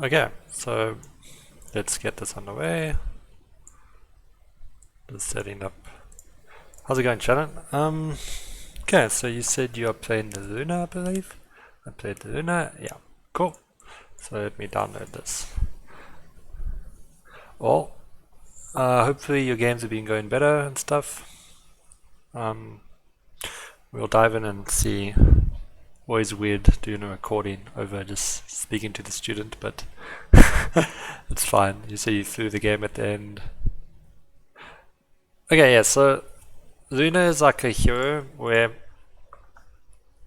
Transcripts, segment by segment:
Okay, so let's get this underway. Just setting up. How's it going, Shannon? Okay, so you said you are playing the Luna, I believe. I played the Luna. Yeah, cool. So let me download this. Well, hopefully your games have been going better and stuff. We'll dive in and see. Always weird doing a recording over just speaking to the student, but it's fine. You see you threw the game at the end. Okay, yeah, so Luna is like a hero where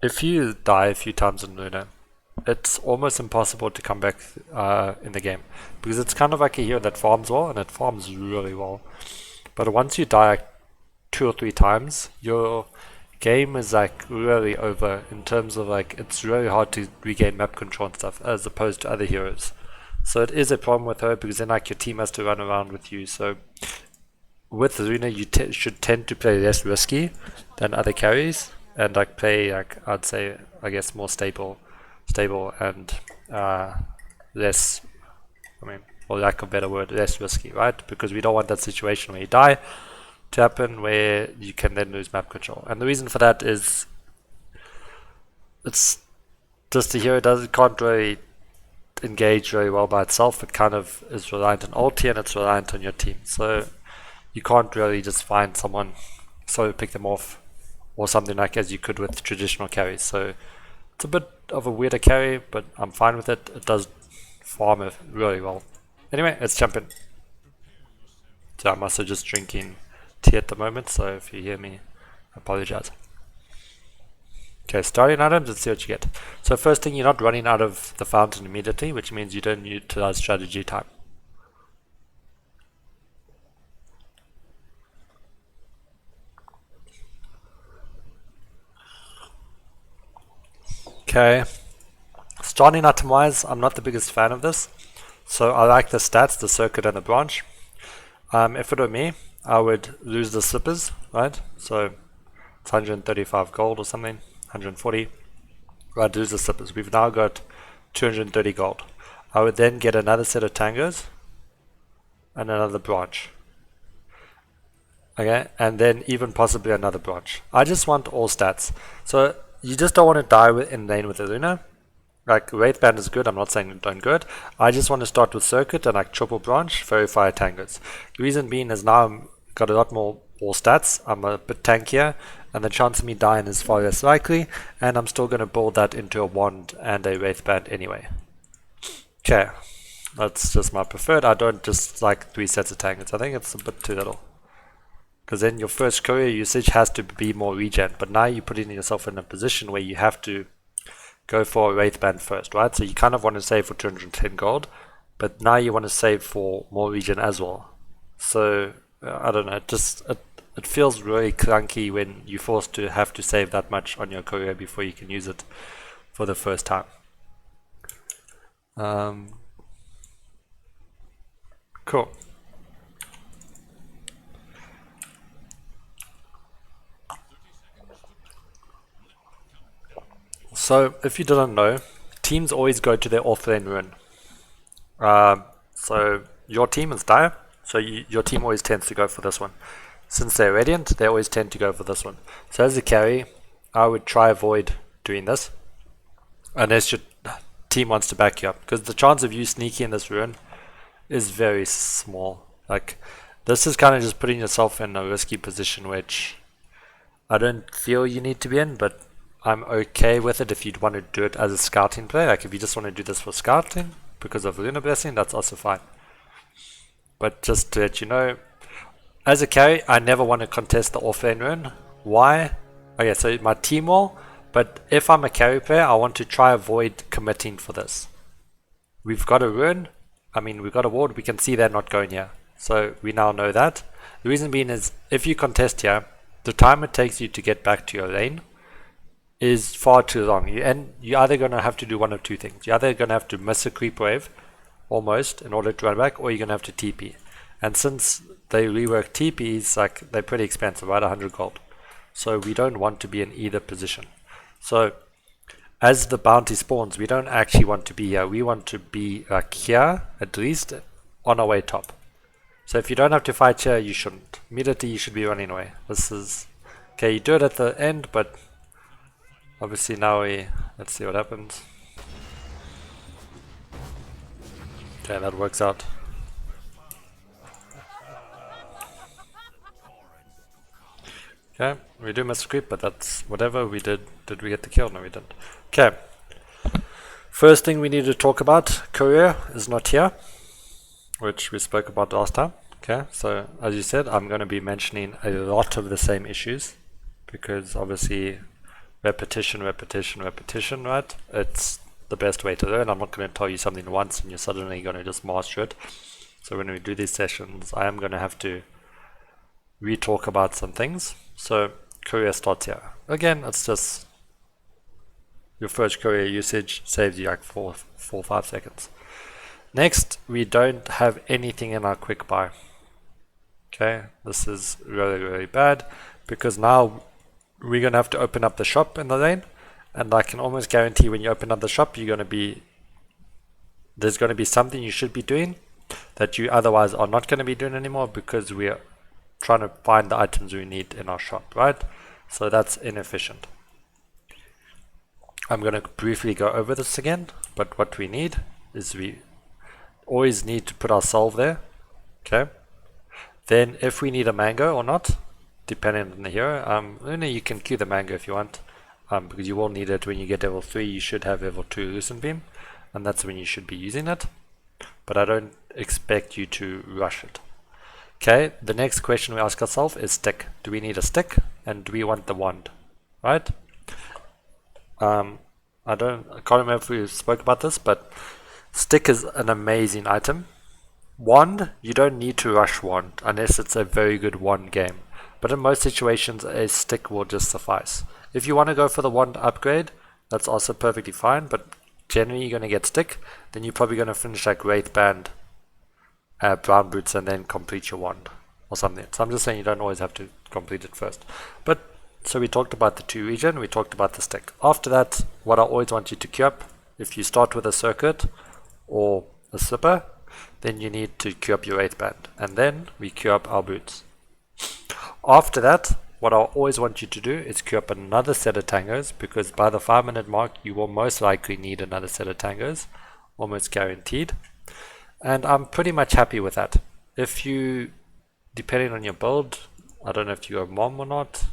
if you die a few times in Luna, it's almost impossible to come back in the game because it's kind of like a hero that farms well and it farms really well. But once you die like 2 or 3 times, your game is like really over in terms of like it's really hard to regain map control and stuff as opposed to other heroes. So it is a problem with her because then like your team has to run around with you. So with Luna, you should tend to play less risky than other carries and like play like I'd say I guess more stable and less. I mean, for lack of a better word, less risky, right? Because we don't want that situation where you die to happen where you can then lose map control. And the reason for that is it's just the hero can't really engage very well by itself. It kind of is reliant on ulti and it's reliant on your team. So you can't really just find someone so pick them off or something like as you could with traditional carries. So it's a bit of a weirder carry, but I'm fine with it. It does farm it really well. Anyway, let's jump in. So I'm also just drinking tea at the moment, so if you hear me, I apologize. Okay, starting items, let's see what you get. So first thing, you're not running out of the fountain immediately, which means you don't utilize strategy time. Okay, starting item wise, I'm not the biggest fan of this. So I like the stats, the circuit and the branch. If it were me, I would lose the slippers, right? So it's 135 gold or something, 140. Right, lose the slippers. We've now got 230 gold. I would then get another set of tangos and another branch. Okay, and then even possibly another branch. I just want all stats. So you just don't want to die in lane with the Luna. Like Wraith Band is good, I'm not saying don't go it. I just want to start with Circuit and like triple branch, Verify tangos. The reason being is now I've got a lot more stats, I'm a bit tankier, and the chance of me dying is far less likely, and I'm still going to build that into a wand and a Wraith Band anyway. Okay, that's just my preferred. I don't just like 3 sets of tangos, I think it's a bit too little. Because then your first courier usage has to be more regen, but now you're putting yourself in a position where you have to go for a Wraith Band first, right? So you kind of want to save for 210 gold, but now you want to save for more regen as well. So I don't know, it feels really clunky when you're forced to have to save that much on your courier before you can use it for the first time. Cool. So if you didn't know, teams always go to their offlane rune. So your team is Dire, so your team always tends to go for this one. Since they're Radiant, they always tend to go for this one. So as a carry, I would try avoid doing this, unless your team wants to back you up, because the chance of you sneaking in this rune is very small. Like, this is kind of just putting yourself in a risky position, which I don't feel you need to be in, but I'm okay with it if you'd want to do it as a scouting play. Like if you just want to do this for scouting because of Luna Blessing, that's also fine. But just to let you know, as a carry, I never want to contest the offlane rune. Why? Okay, so my team will, but if I'm a carry player, I want to try avoid committing for this. We've got a rune, we've got a ward, we can see they're not going here. So we now know that. The reason being is, if you contest here, the time it takes you to get back to your lane is far too long. You're either going to have to do one of two things. You're either going to have to miss a creep wave, almost, in order to run back, or you're going to have to TP. And since they rework TPs, like they're pretty expensive, right? 100 gold. So we don't want to be in either position. So as the bounty spawns, we don't actually want to be here. We want to be like here, at least, on our way top. So if you don't have to fight here, you shouldn't. Immediately you should be running away. This is... Okay, you do it at the end, but obviously now let's see what happens. Okay, that works out. Okay, we do miss creep, but that's whatever we did. Did we get the kill? No, we didn't. Okay. First thing we need to talk about, Courier is not here, which we spoke about last time. Okay, so as you said, I'm going to be mentioning a lot of the same issues because obviously repetition, right? It's the best way to learn. I'm not going to tell you something once and you're suddenly going to just master it. So when we do these sessions, I am going to have to re-talk about some things. So Courier starts here. Again, it's just your first Courier usage saves you like 4-5 seconds. Next, we don't have anything in our quick buy. Okay, this is really bad because now we're going to have to open up the shop in the lane, and I can almost guarantee when you open up the shop there's going to be something you should be doing that you otherwise are not going to be doing anymore because we are trying to find the items we need in our shop, right? So that's inefficient. I'm going to briefly go over this again, but what we need is we always need to put our solve there. Okay, then if we need a mango or not, depending on the hero, you can queue the mango if you want, because you will need it when you get level 3. You should have level 2 Lucent Beam, and that's when you should be using it, but I don't expect you to rush it. Okay, the next question we ask ourselves is stick. Do we need a stick, and do we want the wand, right? I can't remember if we spoke about this, but stick is an amazing item. Wand, you don't need to rush wand unless it's a very good wand game. But in most situations, a stick will just suffice. If you want to go for the wand upgrade, that's also perfectly fine, but generally you're going to get stick. Then you're probably going to finish like Wraith Band, Brown Boots, and then complete your wand or something. So I'm just saying you don't always have to complete it first. But so we talked about the 2 regen, we talked about the stick. After that, what I always want you to queue up, if you start with a circuit or a slipper, then you need to queue up your Wraith Band, and then we queue up our boots. After that, what I always want you to do is queue up another set of tangos, because by the 5-minute mark you will most likely need another set of tangos, almost guaranteed. And I'm pretty much happy with that. If you, depending on your build, I don't know if you go mom or not.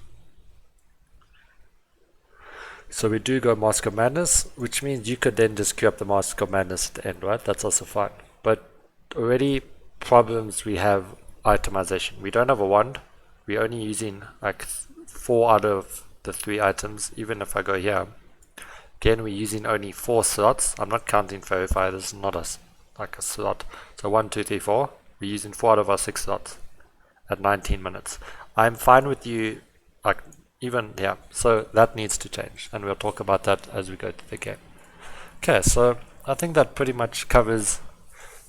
So we do go Mask of Madness, which means you could then just queue up the Mask of Madness at the end, right? That's also fine. But already problems we have itemization. We don't have a wand. We're only using like 4 out of the 3 items. Even if I go here, again we're using only 4 slots. I'm not counting Verify. This is not like a slot. So 1, 2, 3, 4. We're using 4 out of our 6 slots at 19 minutes. I'm fine with you, like even, yeah, so that needs to change, and we'll talk about that as we go to the game. Okay, so I think that pretty much covers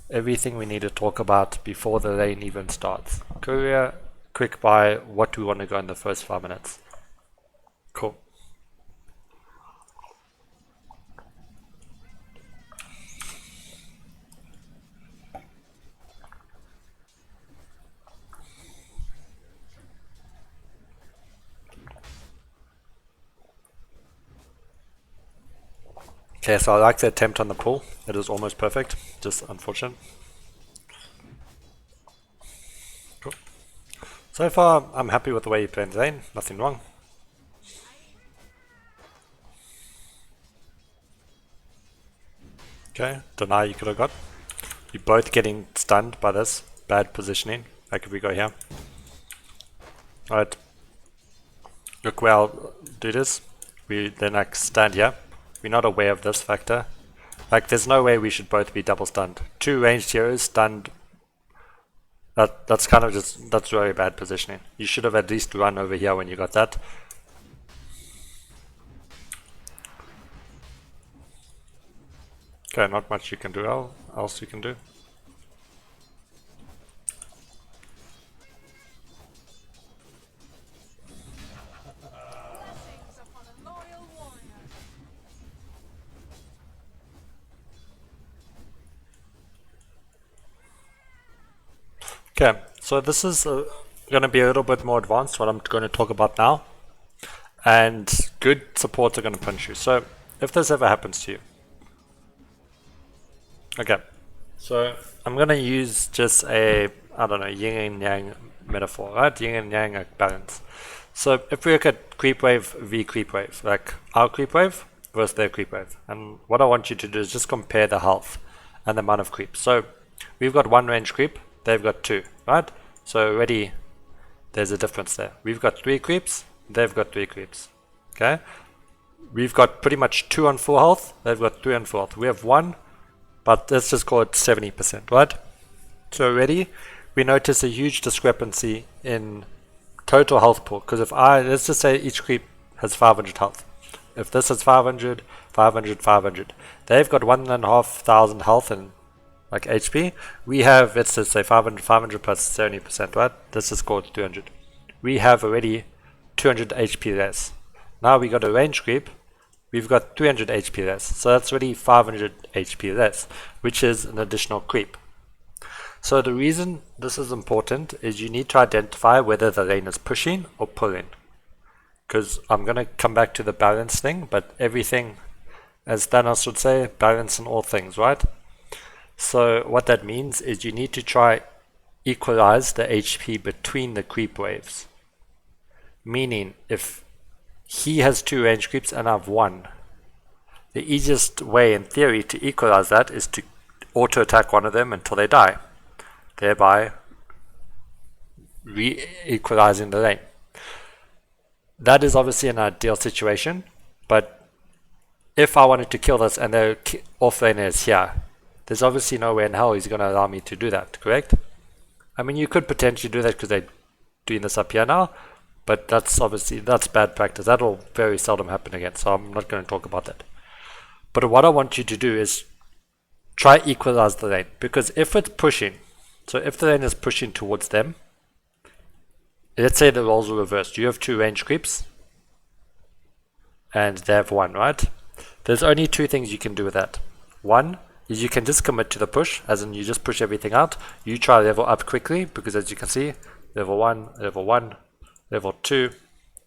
everything we need to talk about before the lane even starts. Courier, quick buy, what do we want to go in the first 5 minutes? Cool. Okay, so I like the attempt on the pull. It is almost perfect, just unfortunate. Cool. So far, I'm happy with the way you played the lane. Nothing wrong. Okay, deny you could have got. You're both getting stunned by this bad positioning. Like if we go here. Alright. Look where I'll do this. We then like stand here. We're not aware of this factor. Like there's no way we should both be double stunned. 2 ranged heroes stunned. That's kind of just, that's very bad positioning. You should have at least run over here when you got that. Okay, not much you can do else you can do. Okay, so this is going to be a little bit more advanced, what I'm going to talk about now. And good supports are going to punch you. So if this ever happens to you. Okay, so I'm going to use just a, I don't know, yin and yang metaphor, right? Yin and yang like balance. So if we look at creep wave v creep wave, like our creep wave versus their creep wave. And what I want you to do is just compare the health and the amount of creep. So we've got one range creep, they've got two, right? So already there's a difference there. We've got 3 creeps, they've got 3 creeps. Okay? We've got pretty much 2 on full health, they've got 3 on full health. We have 1, but let's just call it 70%, right? So already we notice a huge discrepancy in total health pool, because if let's just say each creep has 500 health. If this is 500, 500, 500, they've got 1,500 health and like HP. We have, let's just say 500, 500 plus 70%, right? This is called 200. We have already 200 HP less. Now we got a range creep, we've got 300 HP less. So that's already 500 HP less, which is an additional creep. So the reason this is important is you need to identify whether the lane is pushing or pulling. Because I'm going to come back to the balance thing, but everything, as Thanos would say, balance in all things, right? So what that means is you need to try equalize the HP between the creep waves. Meaning, if he has 2 range creeps and I have 1, the easiest way in theory to equalize that is to auto attack one of them until they die, thereby re-equalizing the lane. That is obviously an ideal situation, but if I wanted to kill this and their offlaner is here, there's obviously no way in hell he's going to allow me to do that, correct? I mean, you could potentially do that because they're doing this up here now, but that's bad practice. That'll very seldom happen again, so I'm not going to talk about that. But what I want you to do is try equalize the lane, because if it's pushing, so if the lane is pushing towards them, let's say the roles are reversed. You have 2 range creeps and they have 1, right? There's only 2 things you can do with that. One is you can just commit to the push, as in you just push everything out. You try level up quickly, because as you can see, level 1, level 1, level 2,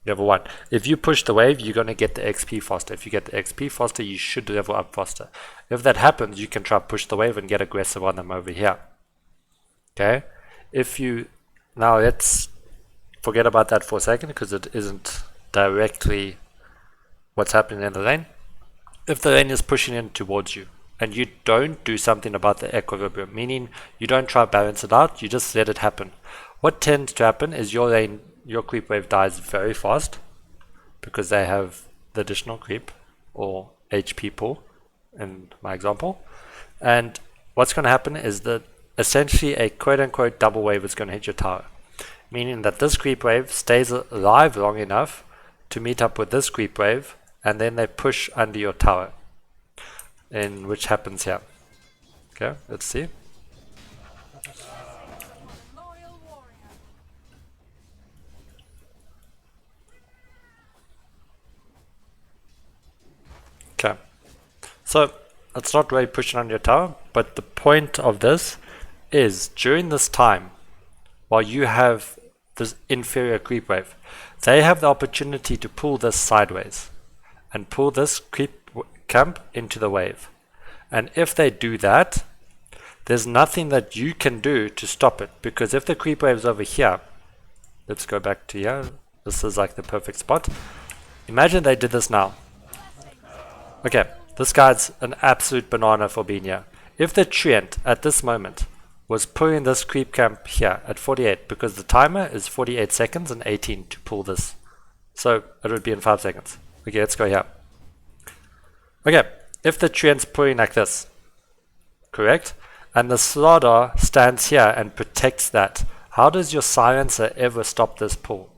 level 1. If you push the wave, you're going to get the XP faster. If you get the XP faster, you should level up faster. If that happens, you can try push the wave and get aggressive on them over here. Okay? Now let's forget about that for a second, because it isn't directly what's happening in the lane. If the lane is pushing in towards you and you don't do something about the equilibrium, meaning you don't try to balance it out, you just let it happen, what tends to happen is your creep wave dies very fast, because they have the additional creep or HP pool in my example. And what's going to happen is that essentially a quote-unquote double wave is going to hit your tower, meaning that this creep wave stays alive long enough to meet up with this creep wave, and then they push under your tower, which happens here. Okay, let's see. Okay, so it's not really pushing on your tower, but the point of this is during this time, while you have this inferior creep wave, they have the opportunity to pull this sideways and pull this creep camp into the wave. And if they do that, there's nothing that you can do to stop it, because if the creep wave is over here, let's go back to here, this is like the perfect spot. Imagine they did this now. Okay, this guy's an absolute banana for being here. If the treant at this moment was pulling this creep camp here at 48, because the timer is 48 seconds and 18 to pull this, so it would be in 5 seconds. Okay, let's go here. Okay, if the treant's pulling like this, correct, and the Slardar stands here and protects that, how does your silencer ever stop this pull?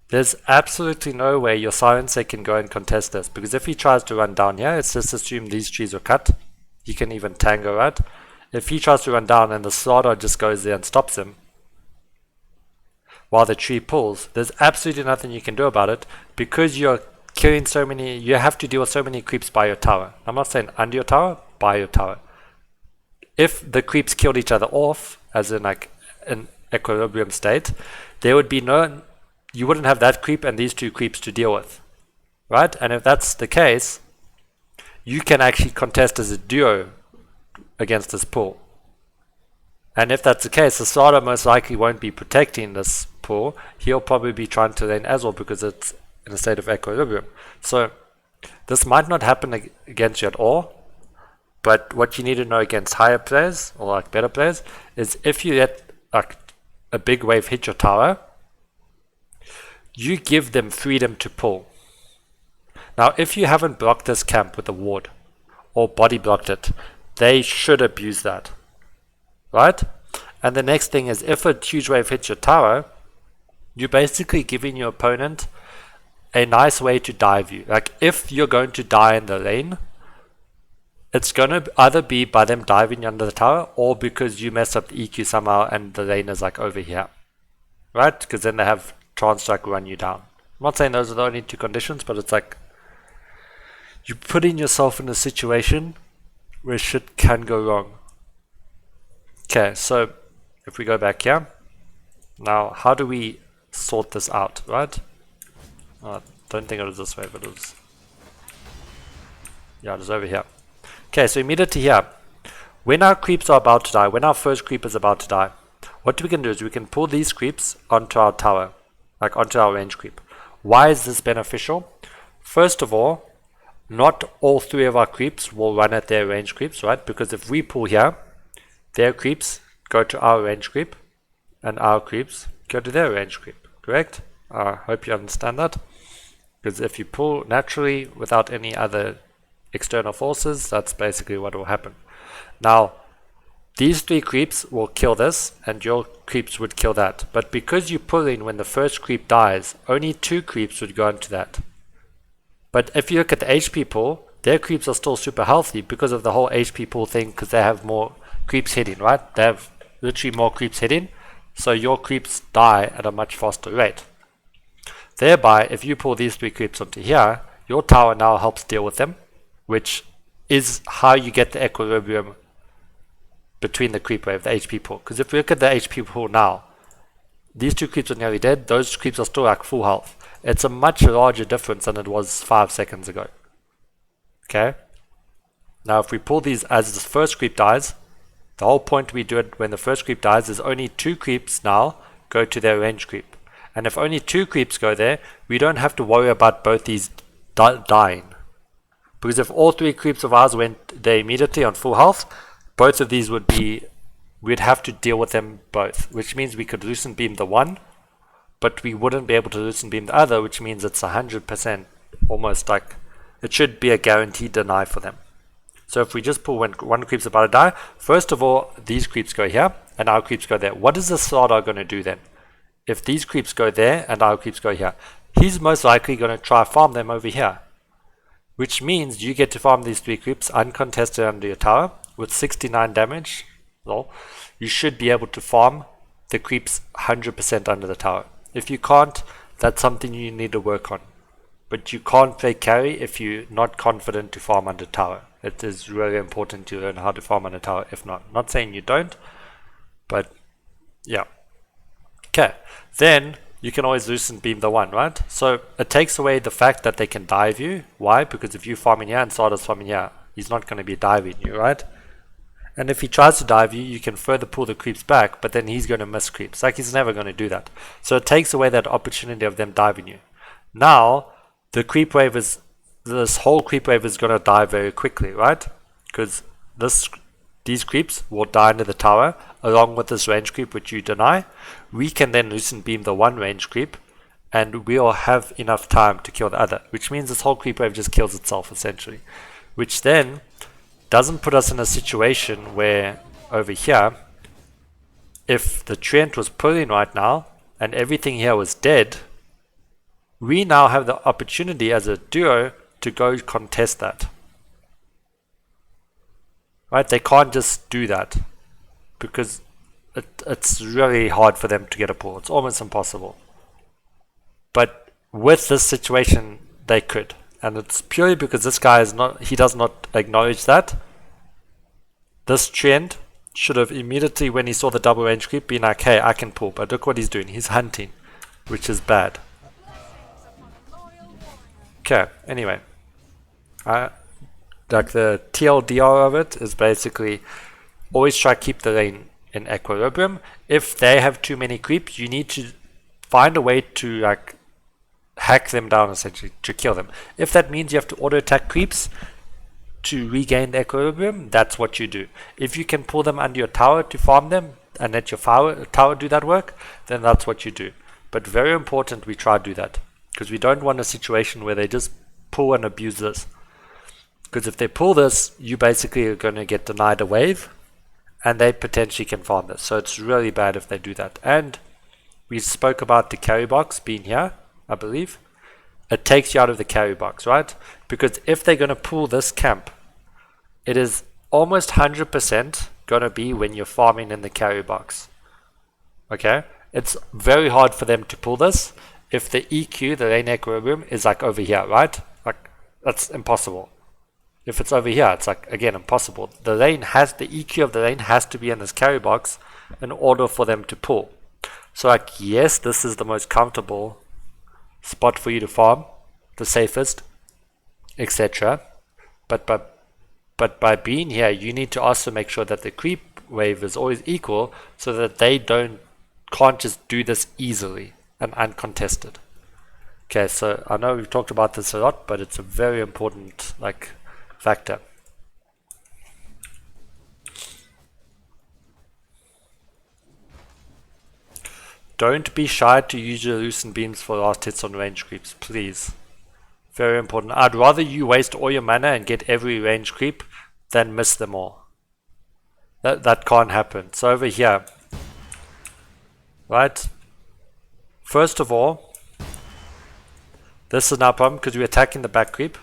There's absolutely no way your silencer can go and contest this, because if he tries to run down here, let's just assume these trees are cut. He can even tango, right? If he tries to run down and the Slardar just goes there and stops him while the tree pulls, there's absolutely nothing you can do about it, because you're killing so many, you have to deal with so many creeps by your tower. I'm not saying under your tower, by your tower. If the creeps killed each other off, as in like an equilibrium state, there would be no, you wouldn't have that creep and these two creeps to deal with, right? And if that's the case, you can actually contest as a duo against this pool. And if that's the case, the starter most likely won't be protecting this pool. He'll probably be trying to lane as well because it's in a state of equilibrium. So this might not happen against you at all, but what you need to know against higher players or like better players is if you let like a big wave hit your tower, you give them freedom to pull. Now if you haven't blocked this camp with a ward or body blocked it, they should abuse that, right? And the next thing is if a huge wave hits your tower, you're basically giving your opponent a nice way to dive you. Like if you're going to die in the lane, it's going to either be by them diving under the tower or because you mess up the EQ somehow and the lane is like over here, right? Because then they have Trance Strike run you down. I'm not saying those are the only two conditions, but it's like you're putting yourself in a situation where shit can go wrong. Okay, so if we go back here, now how do we sort this out, right? I don't think it was this way, but it was, yeah, it was over here. Okay, so immediately here, when our creeps are about to die, when our first creep is about to die, what we can do is we can pull these creeps onto our tower, like onto our range creep. Why is this beneficial? First of all, not all three of our creeps will run at their range creeps, right? Because if we pull here, their creeps go to our range creep, and our creeps go to their range creep, correct? I hope you understand that. Because if you pull naturally without any other external forces, that's basically what will happen. Now, these three creeps will kill this, and your creeps would kill that. But because you pull in when the first creep dies, only two creeps would go into that. But if you look at the HP pool, their creeps are still super healthy because of the whole HP pool thing, because they have more creeps hitting, right? They have literally more creeps hitting, so your creeps die at a much faster rate. Thereby, if you pull these three creeps onto here, your tower now helps deal with them, which is how you get the equilibrium between the creep wave, the HP pool. Because if we look at the HP pool now, these two creeps are nearly dead, those creeps are still like full health. It's a much larger difference than it was 5 seconds ago. Okay? Now if we pull these as the first creep dies, the whole point we do it when the first creep dies is only two creeps now go to their range creep. And if only two creeps go there, we don't have to worry about both these dying. Because if all three creeps of ours went there immediately on full health, both of these would be, we'd have to deal with them both, which means we could Lucent Beam the one, but we wouldn't be able to Lucent Beam the other, which means it's 100%, almost like, it should be a guaranteed deny for them. So if we just pull when one creep's about to die, first of all, these creeps go here, and our creeps go there. What is the Slardar going to do then? If these creeps go there, and our creeps go here, he's most likely going to try farm them over here. Which means you get to farm these three creeps uncontested under your tower, with 69 damage. Well, you should be able to farm the creeps 100% under the tower. If you can't, that's something you need to work on. But you can't play carry if you're not confident to farm under tower. It is really important to learn how to farm under tower. If not, not saying you don't, but yeah. Okay, then you can always Lucent Beam the one, right? So it takes away the fact that they can dive you. Why? Because if you farm in here and Sardar's farming here, he's not going to be diving you, right? And if he tries to dive you, you can further pull the creeps back, but then he's going to miss creeps. Like, he's never going to do that. So it takes away that opportunity of them diving you. Now, the creep wave is, this whole creep wave is going to die very quickly, right? Because these creeps will die into the tower, along with this range creep which you deny. We can then Lucent Beam the one range creep, and we'll have enough time to kill the other, which means this whole creep wave just kills itself, essentially. Which then doesn't put us in a situation where, over here, if the Treant was pulling right now, and everything here was dead, we now have the opportunity as a duo to go contest that. Right? They can't just do that, because it's really hard for them to get a pull. It's almost impossible. But with this situation, they could. And it's purely because this guy is not, he does not acknowledge that. This Treant should have immediately, when he saw the double range creep, been like, hey, I can pull. But look what he's doing. He's hunting, which is bad. Okay, anyway. Like the TLDR of it is basically always try to keep the lane in equilibrium. If they have too many creeps, you need to find a way to like hack them down, essentially, to kill them. If that means you have to auto attack creeps to regain the equilibrium, that's what you do. If you can pull them under your tower to farm them and let your tower do that work, then that's what you do. But very important, we try to do that, because we don't want a situation where they just pull and abuse this. Because if they pull this, you basically are going to get denied a wave, and they potentially can farm this. So it's really bad if they do that. And we spoke about the carry box being here, I believe. It takes you out of the carry box, right? Because if they're going to pull this camp, it is almost 100% going to be when you're farming in the carry box. Okay? It's very hard for them to pull this if the EQ, the lane equilibrium, is like over here, right? Like, that's impossible. If it's over here, it's like, again, impossible. The EQ of the lane has to be in this carry box in order for them to pull. So like, yes, this is the most comfortable spot for you to farm, the safest, etc. But by being here, you need to also make sure that the creep wave is always equal, so that they can't just do this easily and uncontested. Okay, so I know we've talked about this a lot, but it's a very important like factor. Don't be shy to use your Lucent Beams for last hits on range creeps, please. Very important. I'd rather you waste all your mana and get every range creep than miss them all. That can't happen. So over here, right? First of all, this is now a problem because we're attacking the back creep.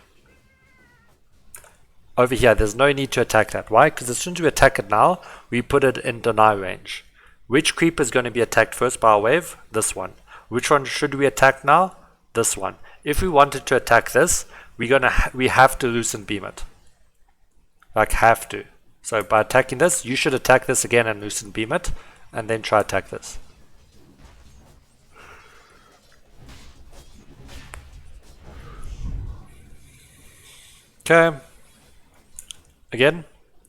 Over here, there's no need to attack that. Why? Because as soon as we attack it now, we put it in deny range. Which creep is going to be attacked first by our wave? This one. Which one should we attack now? This one. If we wanted to attack this, we have to Lucent Beam it. Like, have to. So by attacking this, you should attack this again and Lucent Beam it, and then try attack this. Okay. Again,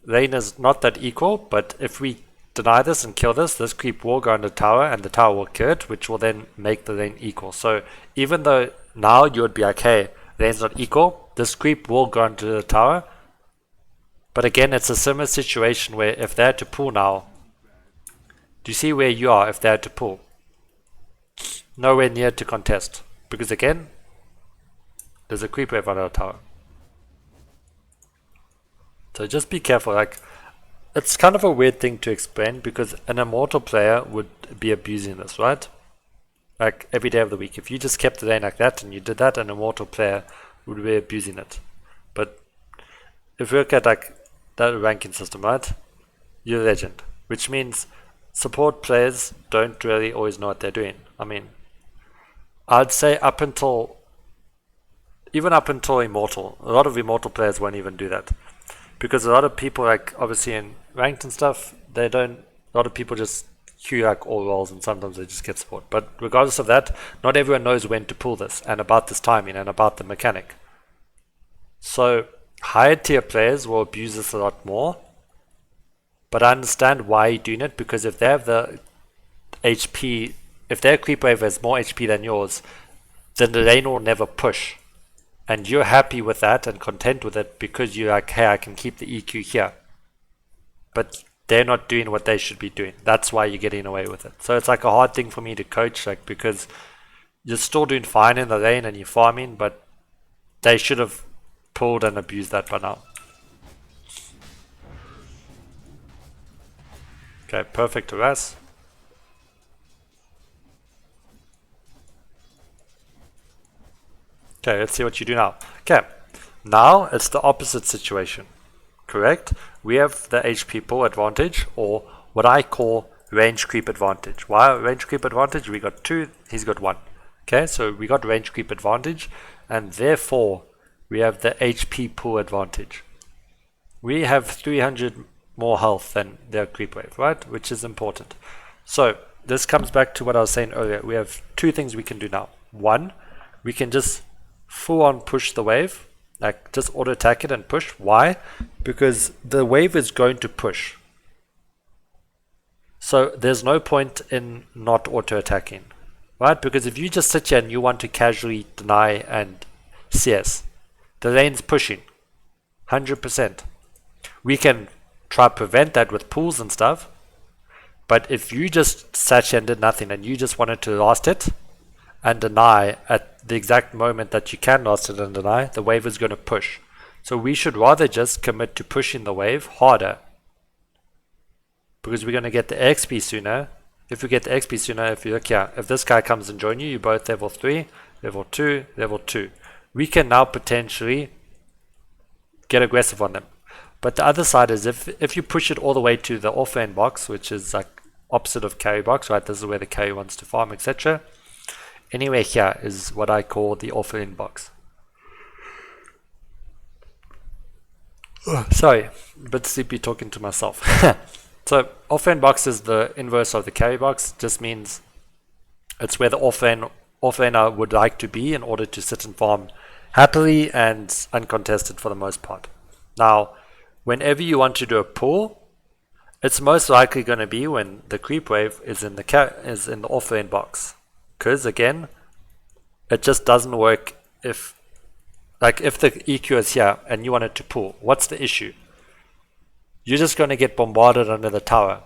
lane is not that equal, but if we deny this and kill this, this creep will go on the tower and the tower will kill it, which will then make the lane equal. So even though now you would be like, hey, lane's not equal, this creep will go into the tower. But again, it's a similar situation where if they had to pull now, do you see where you are if they had to pull? Nowhere near to contest. Because again, there's a creep wave on our tower. So just be careful. Like, it's kind of a weird thing to explain because an immortal player would be abusing this, right? Like every day of the week. If you just kept the lane like that and you did that, an immortal player would be abusing it. But if we look at like that ranking system, right? You're a legend. Which means support players don't really always know what they're doing. I mean, I'd say even up until Immortal, a lot of Immortal players won't even do that. Because a lot of people, like obviously in ranked and stuff, a lot of people just queue like all roles and sometimes they just get support. But regardless of that, not everyone knows when to pull this and about this timing and about the mechanic. So higher tier players will abuse this a lot more. But I understand why you're doing it, because if they have the HP, if their creep wave has more HP than yours, then the lane will never push. And you're happy with that and content with it because you're like, hey, I can keep the EQ here. But they're not doing what they should be doing. That's why you're getting away with it. So it's like a hard thing for me to coach, like, because you're still doing fine in the lane and you're farming, but they should have pulled and abused that by now. Okay, perfect harass. Okay, let's see what you do now. Okay, now it's the opposite situation, correct? We have the HP pull advantage, or what I call range creep advantage. Why range creep advantage? We got 2, he's got 1. Okay, so we got range creep advantage, and therefore we have the HP pull advantage. We have 300 more health than their creep wave, right? Which is important. So this comes back to what I was saying earlier. We have two things we can do now. One, we can just full on push the wave, like just auto attack it and push. Why? Because the wave is going to push. So there's no point in not auto attacking, right? Because if you just sit here and you want to casually deny and CS, the lane's pushing 100%. We can try to prevent that with pools and stuff, but if you just sat here and did nothing and you just wanted to last it and deny at the exact moment that you can last it and deny, the wave is going to push. So we should rather just commit to pushing the wave harder, because we're going to get the XP sooner. If we get the XP sooner, if you look here, if this guy comes and join you, you're both level 3, level 2, level 2. We can now potentially get aggressive on them. But the other side is if you push it all the way to the offlane box, which is like opposite of carry box, right? This is where the carry wants to farm, etc. Anywhere here is what I call the offlane box. Sorry, a bit sleepy talking to myself. So offlane box is the inverse of the carry box. Just means it's where the offlaner would like to be in order to sit and farm happily and uncontested for the most part. Now, whenever you want to do a pull, it's most likely going to be when the creep wave is in the offlane box, because again, it just doesn't work if the EQ is here and you want it to pull. What's the issue? You're just going to get bombarded under the tower,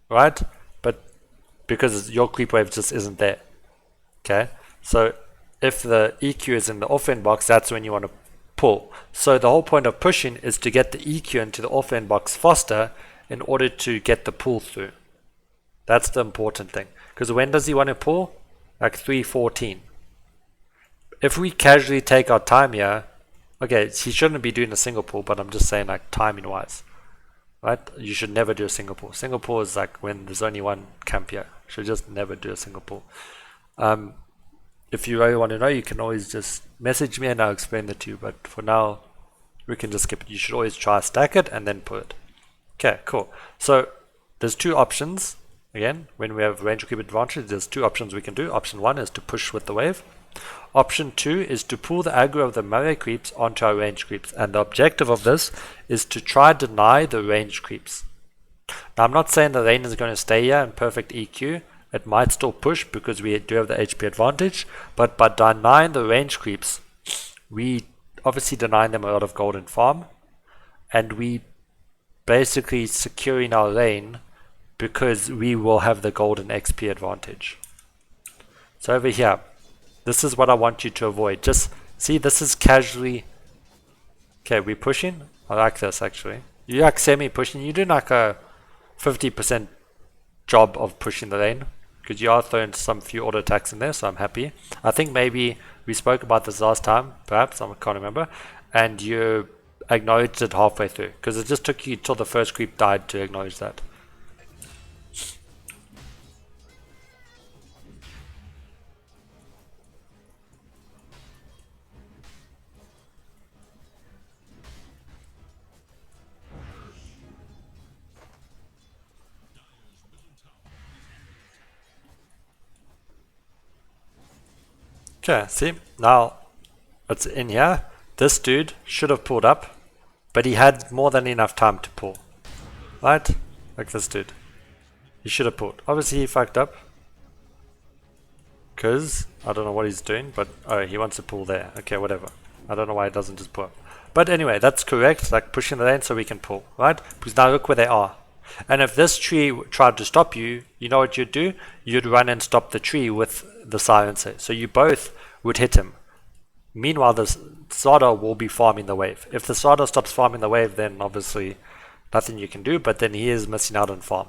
right? But because your creep wave just isn't there. Okay, so if the EQ is in the offlane box, that's when you want to pull. So the whole point of pushing is to get the EQ into the offlane box faster in order to get the pull through. That's the important thing. Because when does he want to pull? Like 3:14. If we casually take our time here, okay, he shouldn't be doing a single pull, but I'm just saying like timing wise, right? You should never do a single pull. Single pull is like when there's only one camp here. You should just never do a single pull. If you really want to know, you can always just message me and I'll explain it to you. But for now, we can just skip it. You should always try stack it and then pull it. Okay, cool. So there's two options. Again, when we have range creep advantage, there's two options we can do. Option 1 is to push with the wave. Option 2 is to pull the aggro of the melee creeps onto our range creeps. And the objective of this is to try deny the range creeps. Now, I'm not saying the lane is going to stay here in perfect EQ. It might still push because we do have the HP advantage, but by denying the range creeps, we obviously deny them a lot of golden farm, and we basically securing our lane because we will have the golden XP advantage. So over here, this is what I want you to avoid. Just see, this is casually, okay, we're pushing. I like this actually. You like semi-pushing, you do like a 50% job of pushing the lane, because you are throwing some few auto attacks in there, so I'm happy. I think maybe we spoke about this last time, perhaps, I can't remember, and you acknowledged it halfway through, because it just took you till the first creep died to acknowledge that. Okay, see, now it's in here. This dude should have pulled up, but he had more than enough time to pull, right? Like this dude. He should have pulled. Obviously he fucked up, because I don't know what he's doing, but oh, he wants to pull there. Okay, whatever. I don't know why he doesn't just pull up. But anyway, that's correct, like pushing the lane so we can pull, right? Because now look where they are. And if this tree tried to stop you, you know what you'd do? You'd run and stop the tree with the silencer. So you both would hit him. Meanwhile, the Sada will be farming the wave. If the Sada stops farming the wave, then obviously nothing you can do, but then he is missing out on farm.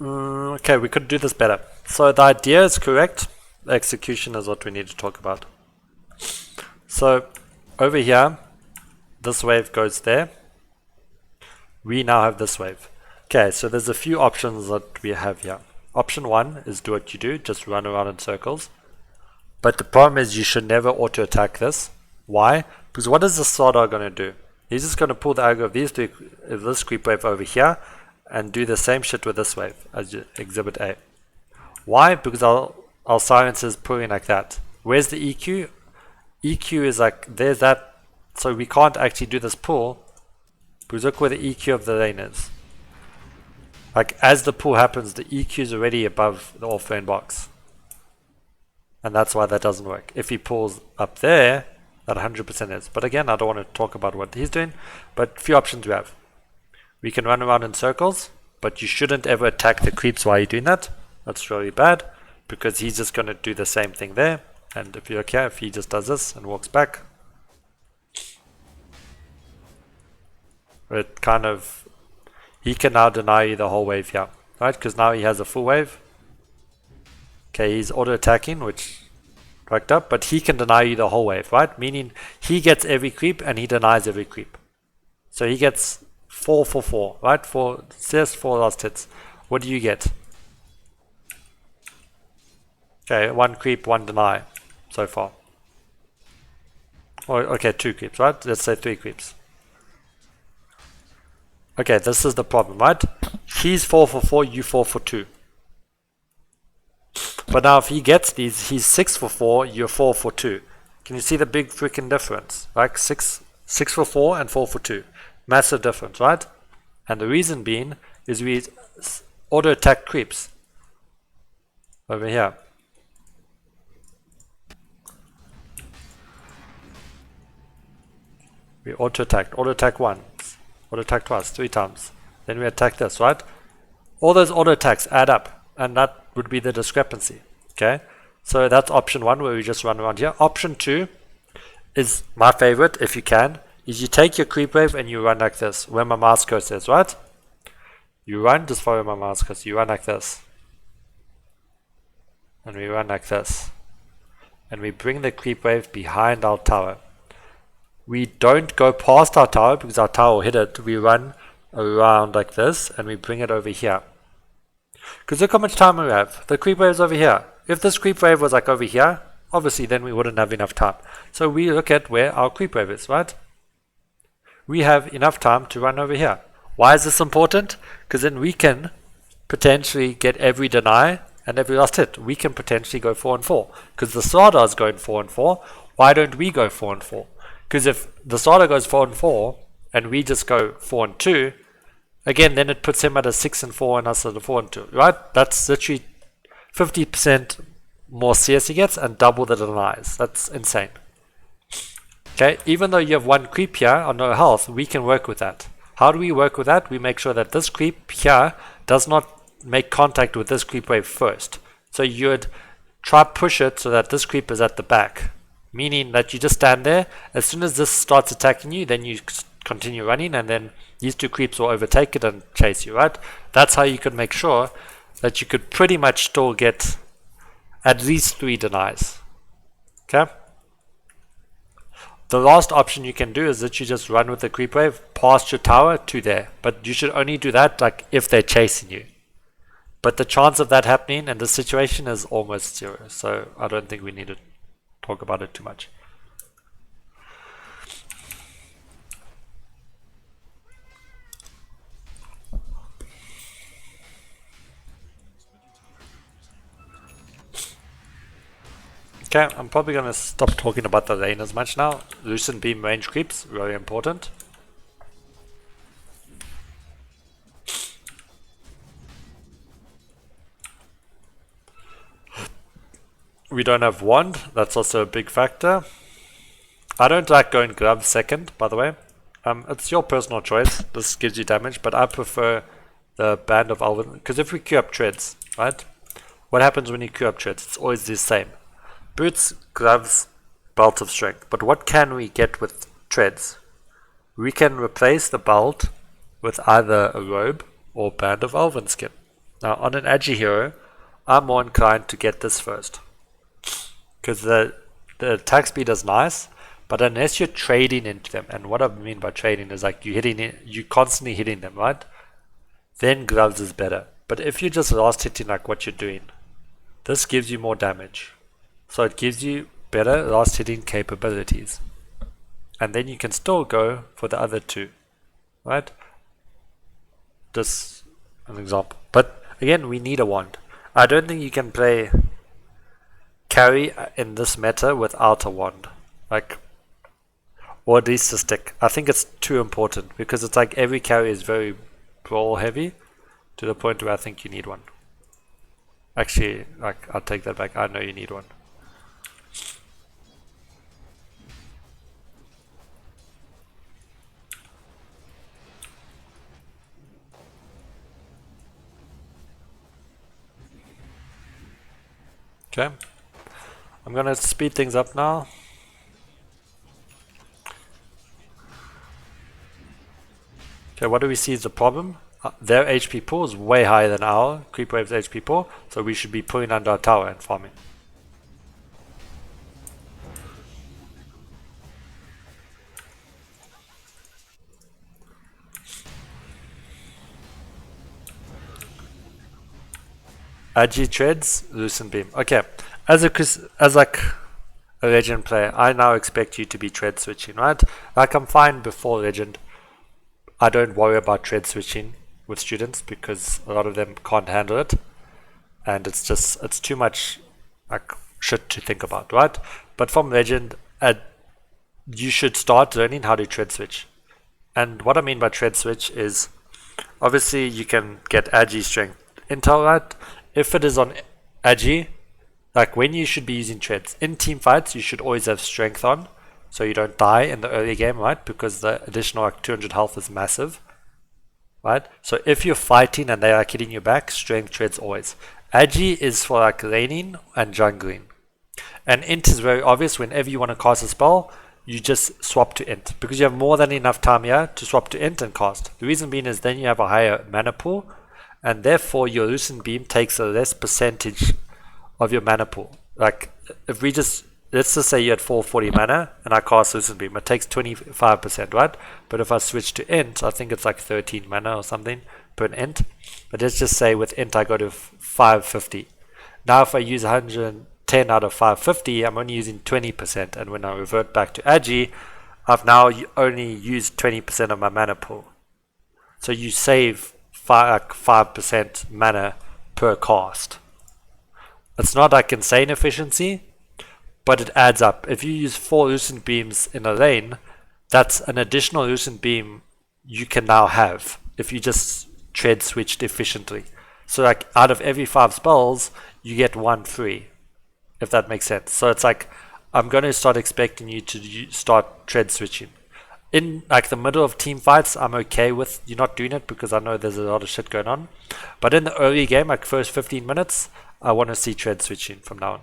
Okay, we could do this better. So the idea is correct. The execution is what we need to talk about. So over here, this wave goes there. We now have this wave. Okay, so there's a few options that we have here. Option 1 is do what you do, just run around in circles. But the problem is you should never auto attack this. Why? Because what is the Slardar going to do? He's just going to pull the aggro of this creep wave over here and do the same shit with this wave as exhibit A. Why? Because our silence is pulling like that. Where's the EQ? EQ is like, there's that, so we can't actually do this pull because look where the EQ of the lane is. Like as the pull happens, the EQ is already above the off lane box. And that's why that doesn't work. If he pulls up there, that 100% is. But again, I don't want to talk about what he's doing, but a few options we have. We can run around in circles, but you shouldn't ever attack the creeps while you're doing that. That's really bad, because he's just going to do the same thing there. And if you're okay, if he just does this and walks back, it kind of, he can now deny you the whole wave here, right? Because now he has a full wave. Okay, he's auto attacking, which worked up, but he can deny you the whole wave, right? Meaning he gets every creep and he denies every creep. So he gets 4 for 4, right? For CS 4 last hits. What do you get? Okay, 1 creep, 1 deny so far. Or, okay, 2 creeps, right? Let's say 3 creeps. Okay, this is the problem, right? He's 4 for 4, you 4 for 2. But now if he gets these, he's 6 for 4, you're 4 for 2. Can you see the big freaking difference? Like 6 for 4 and 4 for 2. Massive difference, right? And the reason being is we auto attack creeps. Over here. We auto attack once, auto attack twice, 3 times. Then we attack this, right? All those auto attacks add up, and that would be the discrepancy. Okay, so that's option 1 where we just run around here. Option 2 is my favorite, if you can, is you take your creep wave and you run like this, where my mouse cursor is, right? You run, just follow my mouse cursor, you run like this. And we run like this. And we bring the creep wave behind our tower. We don't go past our tower because our tower will hit it. We run around like this and we bring it over here. Because look how much time we have. The creep wave is over here. If this creep wave was like over here, obviously then we wouldn't have enough time. So we look at where our creep wave is, right? We have enough time to run over here. Why is this important? Because then we can potentially get every deny and every last hit. We can potentially go 4 and 4. Because the Slardar is going 4 and 4. Why don't we go 4 and 4? Because if the Slardar goes 4 and 4 and we just go 4 and 2, again, then it puts him at a 6 and 4 and us at a 4 and 2, right? That's literally 50% more CS he gets and double the denies. That's insane. Okay, even though you have 1 creep here on no health, we can work with that. How do we work with that? We make sure that this creep here does not make contact with this creep wave first. So you'd try push it so that this creep is at the back. Meaning that you just stand there. As soon as this starts attacking you, then you continue running, and then these 2 creeps will overtake it and chase you, right? That's how you could make sure that you could pretty much still get at least 3 denies. Okay? The last option you can do is that you just run with the creep wave past your tower to there. But you should only do that like if they're chasing you. But the chance of that happening in this situation is almost 0. So I don't think we need to talk about it too much. Okay, I'm probably going to stop talking about the lane as much now. Lucent beam range creeps, really important. We don't have wand, that's also a big factor. I don't like going glove second, by the way. It's your personal choice, this gives you damage, but I prefer the Band of Elven, because if we queue up treads, right? What happens when you queue up treads? It's always the same. Boots, gloves, belt of strength. But what can we get with treads? We can replace the belt with either a robe or Band of Elven skin. Now on an Agi hero, I'm more inclined to get this first. Because the attack speed is nice, but unless you're trading into them, and what I mean by trading is like you constantly hitting them, right? Then gloves is better. But if you're just last hitting like what you're doing, this gives you more damage. So it gives you better last hitting capabilities. And then you can still go for the other two, right? Just an example. But again, we need a wand. I don't think you can play carry in this meta without a wand. Like, or at least a stick. I think it's too important because it's like every carry is very brawl heavy to the point where I think you need one. Actually, like, I'll take that back. I know you need one. Okay. I'm gonna speed things up now. Okay, what do we see is the problem? Their HP pool is way higher than our Creep Wave's HP pool, so we should be pulling under our tower and farming. Agi treads, Lucent Beam. Okay, as like a legend player, I now expect you to be tread switching, right? Like I'm fine before legend. I don't worry about tread switching with students because a lot of them can't handle it, and it's too much like shit to think about, right? But from legend, you should start learning how to tread switch. And what I mean by tread switch is obviously you can get Agi strength intel, right? If it is on Agi, like when you should be using treads in team fights, you should always have strength on, so you don't die in the early game, right? Because the additional like 200 health is massive, right? So if you're fighting and they are hitting you back, strength treads always. Agi is for like laning and jungling, and int is very obvious. Whenever you want to cast a spell, you just swap to int because you have more than enough time here to swap to int and cast. The reason being is then you have a higher mana pool, and therefore your Lucent Beam takes a less percentage of your mana pool. Like if we just, let's just say you had 440 mana and I cast Lucent Beam, it takes 25%, right? But if I switch to int, I think it's like 13 mana or something per int. But let's just say with int I go to 550. Now if I use 110 out of 550, I'm only using 20%, and when I revert back to Agi, I've now only used 20% of my mana pool. So you save 5% mana per cast. It's not like insane efficiency, but it adds up. If you use 4 Lucent Beams in a lane, that's an additional Lucent Beam you can now have if you just tread switched efficiently. So like out of every 5 spells, you get 1 free, if that makes sense. So it's like, I'm going to start expecting you to start tread switching. In like the middle of team fights, I'm okay with you not doing it because I know there's a lot of shit going on. But in the early game, like first 15 minutes, I want to see tread switching from now on.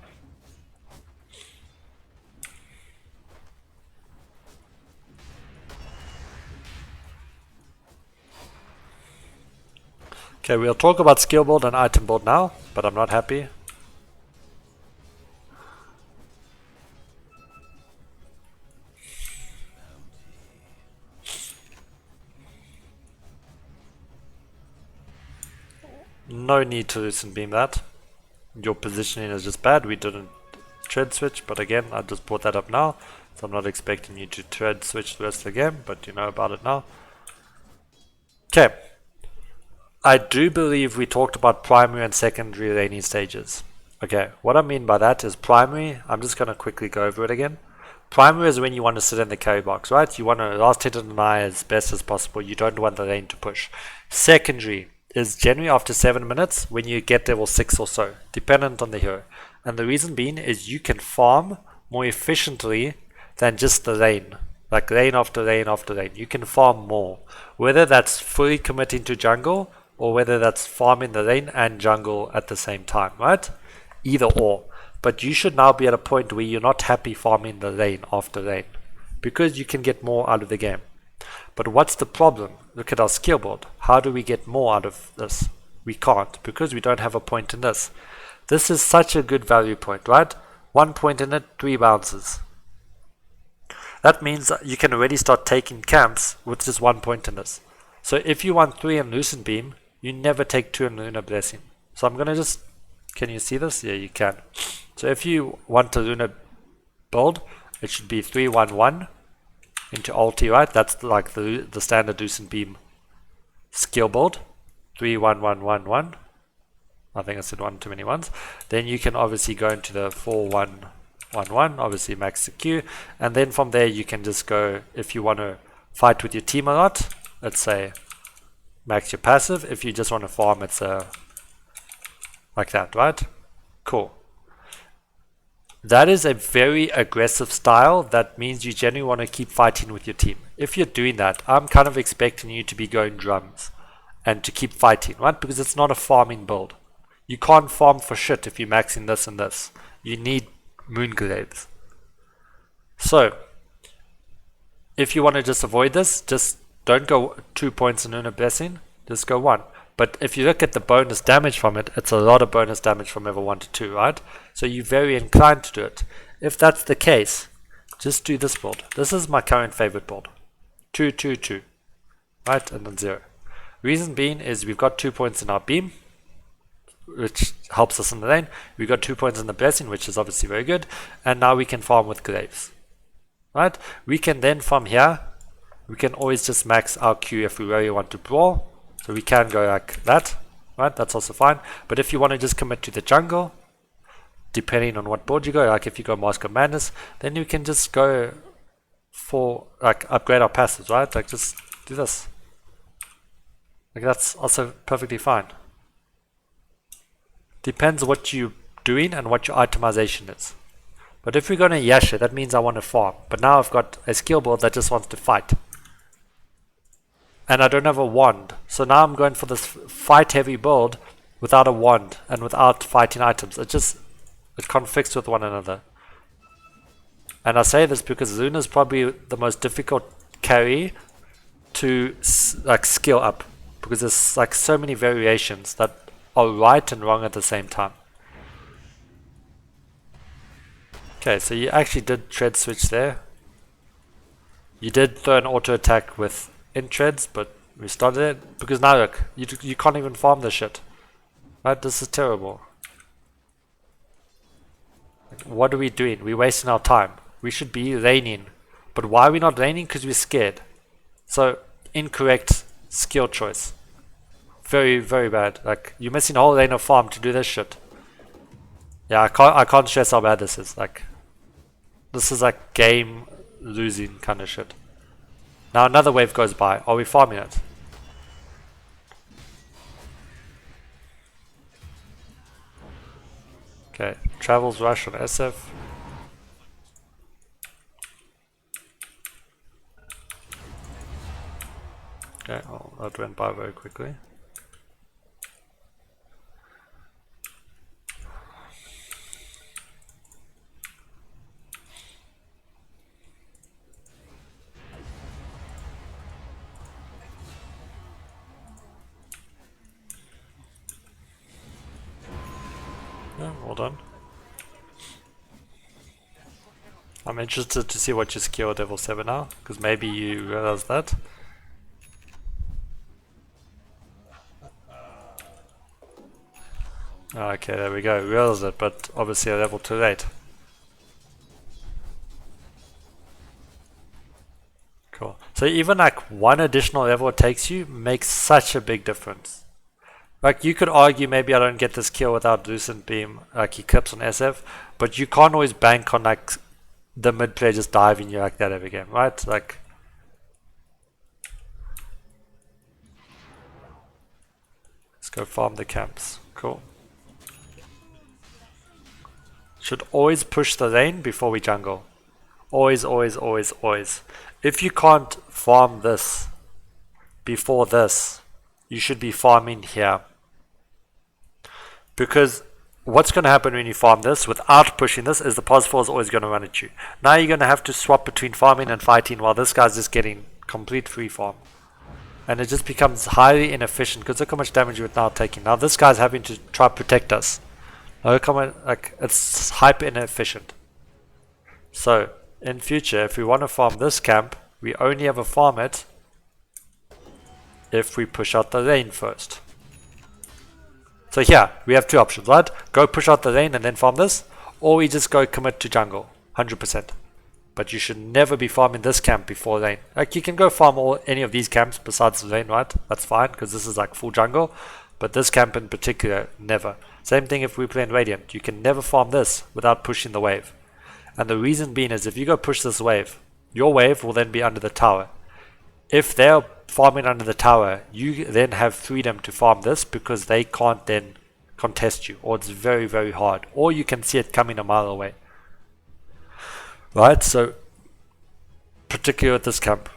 Okay, we'll talk about skill build and item build now, but I'm not happy. No need to Lucent Beam that. Your positioning is just bad. We didn't tread switch, but again, I just brought that up now, so I'm not expecting you to tread switch the rest of the game, but you know about it now. Okay. I do believe we talked about primary and secondary laning stages. Okay, what I mean by that is primary, I'm just going to quickly go over it again. Primary is when you want to sit in the carry box, right? You want to last hit and deny as best as possible. You don't want the lane to push. Secondary is generally after 7 minutes when you get level 6 or so, dependent on the hero. And the reason being is you can farm more efficiently than just the lane. Like lane after lane after lane. You can farm more. Whether that's fully committing to jungle or whether that's farming the lane and jungle at the same time, right? Either or. But you should now be at a point where you're not happy farming the lane after lane because you can get more out of the game. But what's the problem? Look at our skill board. How do we get more out of this? We can't because we don't have a point in this. This is such a good value point, right? 1 point in it, 3 bounces. That means you can already start taking camps with just 1 point in this. So if you want 3 in Lucent Beam, you never take 2 in Lunar Blessing. So I'm going to just, can you see this? Yeah, you can. So if you want a Lunar build, it should be 3-1-1 into ulti, right? That's like the standard Lucent Beam skill build. 3-1-1-1-1. I think I said 1 too many ones. Then you can obviously go into the 4-1-1-1, obviously max the Q, and then from there you can just go, if you want to fight with your team a lot, let's say max your passive. If you just want to farm, it's like that, right? Cool. That is a very aggressive style. That means you generally want to keep fighting with your team. If you're doing that, I'm kind of expecting you to be going drums and to keep fighting, right? Because it's not a farming build. You can't farm for shit if you're maxing this and this. You need Moonglaives. So, if you want to just avoid this, just don't go 2 points in Lunar Blessing, just go 1. But if you look at the bonus damage from it, it's a lot of bonus damage from level 1 to 2, right? So you're very inclined to do it. If that's the case, just do this build. This is my current favorite build. 2-2-2, right? And then 0. Reason being is we've got 2 points in our beam, which helps us in the lane. We've got 2 points in the blessing, which is obviously very good. And now we can farm with glaives, right? We can then from here, we can always just max our Q if we really want to brawl. So we can go like that, right? That's also fine. But if you want to just commit to the jungle, depending on what board you go, like if you go Mask of Madness, then you can just go for like upgrade our passives, right? Like just do this. Like that's also perfectly fine. Depends what you're doing and what your itemization is. But if we're going to Yasha, that means I want to farm. But now I've got a skill board that just wants to fight. And I don't have a wand. So now I'm going for this fight heavy build without a wand and without fighting items. It conflicts with one another. And I say this because Luna is probably the most difficult carry to like skill up. Because there's like so many variations that are right and wrong at the same time. Okay, so you actually did tread switch there. You did throw an auto attack with in treads, but we started it because now look, you can't even farm this shit. Right? This is terrible. Like, what are we doing? We're wasting our time. We should be laning. But why are we not laning? Because we're scared. So, incorrect skill choice. Very, very bad. Like, you're missing a whole lane of farm to do this shit. Yeah, I can't stress how bad this is. Like, this is like game losing kind of shit. Now another wave goes by. Are we farming it? Okay, Travels Rush on SF. Okay, well, that went by very quickly. Yeah, well done. I'm interested to see what you skill at level 7 now, because maybe you realize that. Okay, there we go, realize it, but obviously a level too late. Cool. So even like one additional level it takes you makes such a big difference. Like you could argue maybe I don't get this kill without Lucent Beam, like Eclipse on SF, but you can't always bank on like the mid player just diving you like that every game, right? Like let's go farm the camps. Cool. Should always push the lane before we jungle. Always, always, always, always. If you can't farm this before this, you should be farming here. Because what's going to happen when you farm this without pushing this is the Pos4 is always going to run at you. Now you're going to have to swap between farming and fighting while this guy's just getting complete free farm. and it just becomes highly inefficient because look how much damage we're now taking. Now this guy's having to try to protect us. Look how much, like, it's hyper inefficient. So in future, if we want to farm this camp, we only ever farm it if we push out the lane first. So here, we have two options, right? Go push out the lane and then farm this, or we just go commit to jungle, 100%. But you should never be farming this camp before lane. Like, you can go farm any of these camps besides the lane, right? That's fine, because this is like full jungle. But this camp in particular, never. Same thing if we play in Radiant. You can never farm this without pushing the wave. And the reason being is if you go push this wave, your wave will then be under the tower. If they're farming under the tower, you then have freedom to farm this because they can't then contest you, or it's very, very hard. Or you can see it coming a mile away. Right, so particularly with this camp.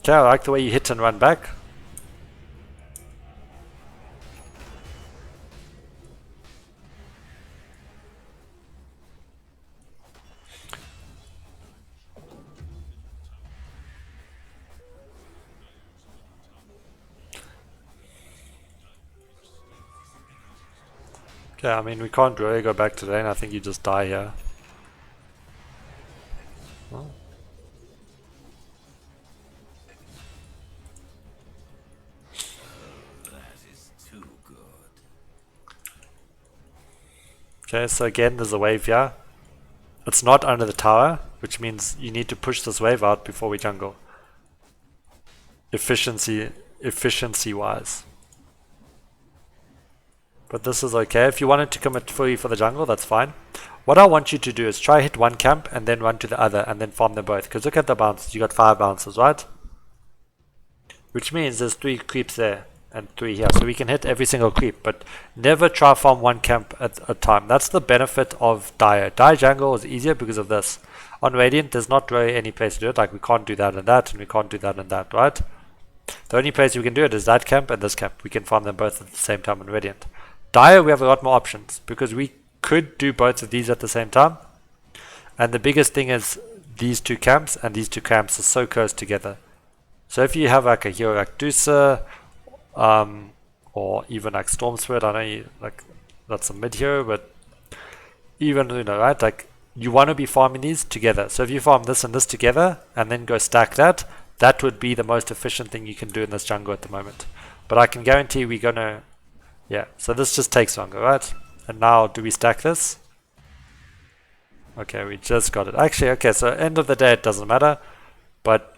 Okay, I like the way you hit and run back. Okay, I mean we can't really go back to lane, I think you just die here. Oh. Okay, so again there's a wave here. It's not under the tower, which means you need to push this wave out before we jungle. Efficiency wise. But this is okay. If you wanted to commit fully for the jungle, that's fine. What I want you to do is try hit one camp and then run to the other and then farm them both. Because look at the bounces. You got 5 bounces, right? Which means there's 3 creeps there and 3 here. So we can hit every single creep. But never try farm one camp at a time. That's the benefit of Dire. Dire jungle is easier because of this. On Radiant, there's not really any place to do it. Like we can't do that and that, and we can't do that and that, right? The only place we can do it is that camp and this camp. We can farm them both at the same time in Radiant. Dire, we have a lot more options because we could do both of these at the same time. And the biggest thing is these 2 camps, and these 2 camps are so close together. So if you have like a hero like Dusa, or even like Storm Spirit, I know you, like that's a mid hero, but even, you know, right, like you want to be farming these together. So if you farm this and this together and then go stack that, that would be the most efficient thing you can do in this jungle at the moment. But I can guarantee we're gonna, yeah, so this just takes longer, right? And now, do we stack this? Okay, we just got it. Actually, okay, so end of the day, it doesn't matter. But,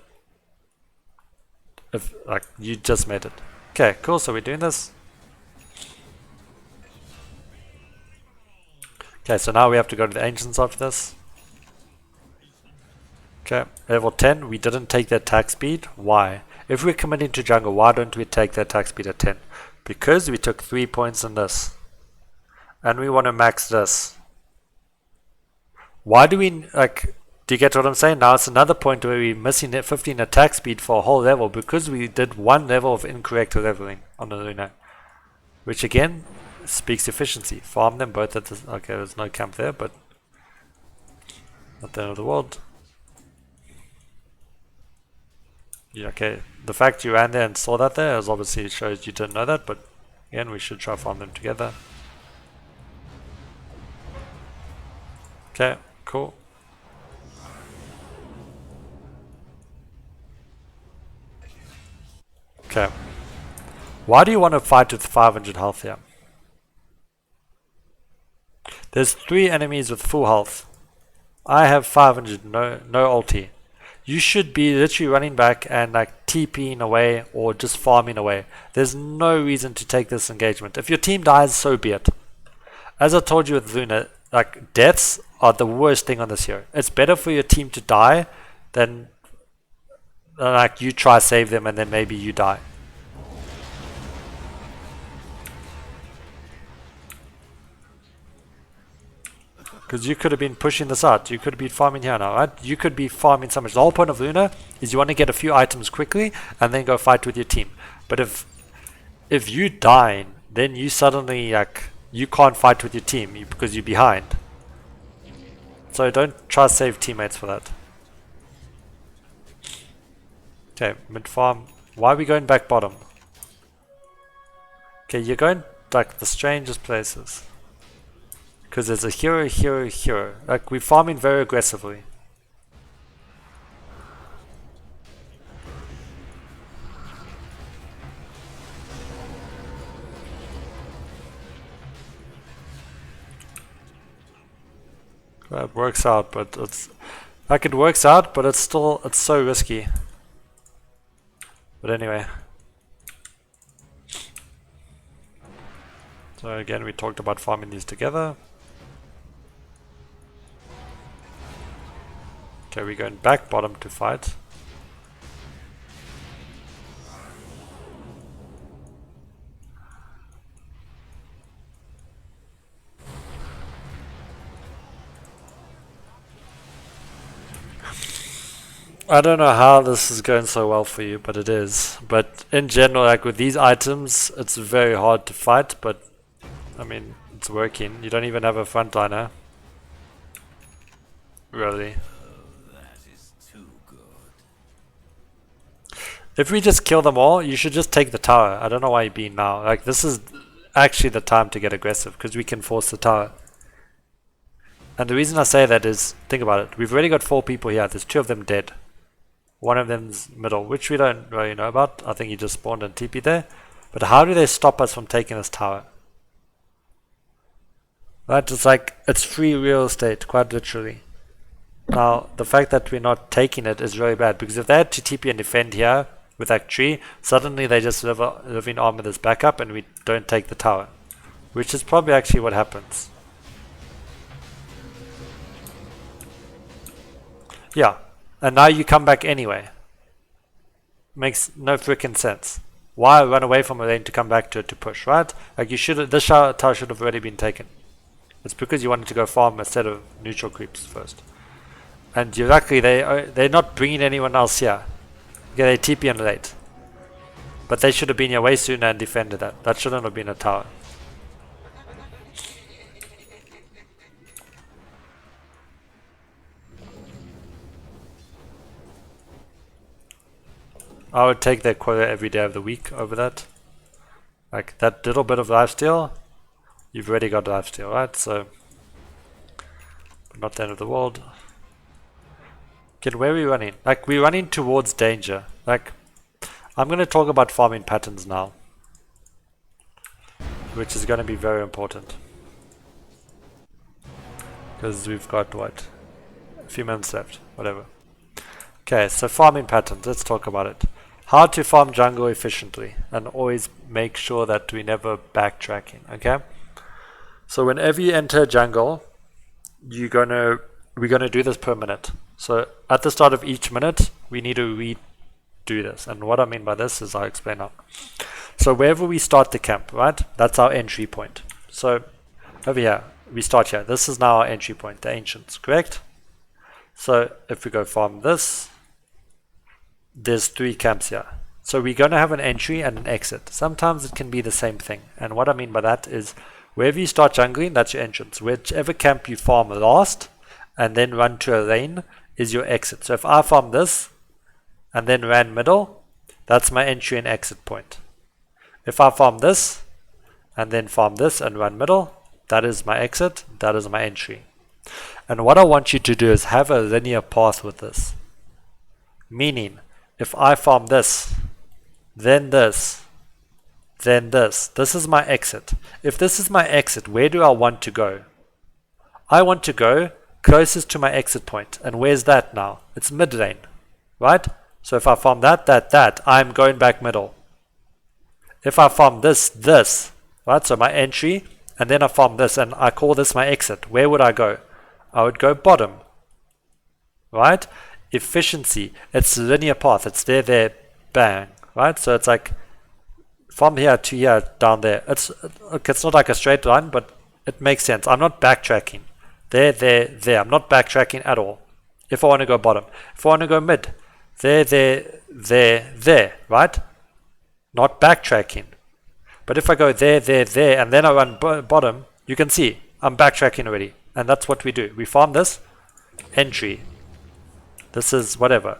if, like, you just made it. Okay, cool, so we're doing this. Okay, so now we have to go to the Ancients after this. Okay, level 10, we didn't take the attack speed. Why? If we're committing to jungle, why don't we take the attack speed at 10? Because we took 3 points in this. And we want to max this. Why do we, like, do you get what I'm saying? Now it's another point where we're missing 15 attack speed for a whole level because we did 1 level of incorrect leveling on the Luna. Which again, speaks efficiency. Farm them both at this, okay, there's no camp there, but not the end of the world. Yeah, okay, the fact you ran there and saw that there is obviously shows you didn't know that, but again, we should try farm them together. Okay, cool. Okay. Why do you want to fight with 500 health here? There's 3 enemies with full health. I have 500, no ulti. You should be literally running back and like TPing away or just farming away. There's no reason to take this engagement. If your team dies, so be it. As I told you with Luna, like deaths are the worst thing on this hero. It's better for your team to die than like you try save them and then maybe you die. Because you could have been pushing this out. You could have been farming here now, right? You could be farming so much. The whole point of Luna is you want to get a few items quickly and then go fight with your team. But if you die, then you suddenly like you can't fight with your team because you're behind. So don't try to save teammates for that. Okay, mid farm. Why are we going back bottom? Okay, you're going like the strangest places. Because there's a hero, hero, hero. Like, we're farming very aggressively. It works out, but it's like it works out, but it's so risky. But anyway. So again, we talked about farming these together. Okay, we're going back bottom to fight. I don't know how this is going so well for you, but it is. But in general, like with these items, it's very hard to fight, but I mean, it's working. You don't even have a frontliner. Really. If we just kill them all, you should just take the tower. I don't know why you're being now. Like, this is actually the time to get aggressive, because we can force the tower. And the reason I say that is, think about it. We've already got 4 people here. There's 2 of them dead. One of them's middle, which we don't really know about. I think he just spawned and TP there. But how do they stop us from taking this tower? Right, it's like, it's free real estate, quite literally. Now, the fact that we're not taking it is really bad, because if they had to TP and defend here with that tree, suddenly they just live in armor this backup and we don't take the tower. Which is probably actually what happens. Yeah, and now you come back anyway. Makes no freaking sense. Why run away from a lane to come back to it to push, right? Like, you should, this tower should have already been taken. It's because you wanted to go farm instead of neutral creeps first. And you're lucky they're not bringing anyone else here. Okay, they TP in late. But they should have been here way sooner and defended that. That shouldn't have been a tower. I would take their quota every day of the week over that. Like, that little bit of lifesteal, you've already got lifesteal, right? So, not the end of the world. Okay, where are we running? Like, we're running towards danger. Like, I'm going to talk about farming patterns now, which is going to be very important. Because we've got, what, a few minutes left, whatever. Okay, so farming patterns, let's talk about it. How to farm jungle efficiently, and always make sure that we never backtracking, okay? So whenever you enter jungle, we're gonna do this per minute. So at the start of each minute, we need to redo this. And what I mean by this is I'll explain now. So wherever we start the camp, right? That's our entry point. So over here, we start here. This is now our entry point, the ancients, correct? So if we go farm this, there's 3 camps here. So we're going to have an entry and an exit. Sometimes it can be the same thing. And what I mean by that is wherever you start jungling, that's your entrance. Whichever camp you farm last and then run to a lane is your exit. So if I farm this and then ran middle, that's my entry and exit point. If I farm this and then farm this and run middle, that is my exit, that is my entry. And what I want you to do is have a linear path with this. Meaning, if I farm this, then this, then this. This is my exit. If this is my exit, where do I want to go? I want to go closest to my exit point. And where's that now? It's mid lane, right? So if I farm that, I'm going back middle. If I farm this, right? So my entry, and then I farm this, and I call this my exit. Where would I go? I would go bottom, right? Efficiency, it's a linear path. It's there, bang, right? So it's like from here to here, down there. It's not like a straight line, but it makes sense. I'm not backtracking. There. I'm not backtracking at all. If I want to go bottom, if I want to go mid, there, right? Not backtracking. But if I go there, and then I run bottom, you can see I'm backtracking already. And that's what we do. We farm this entry. This is whatever.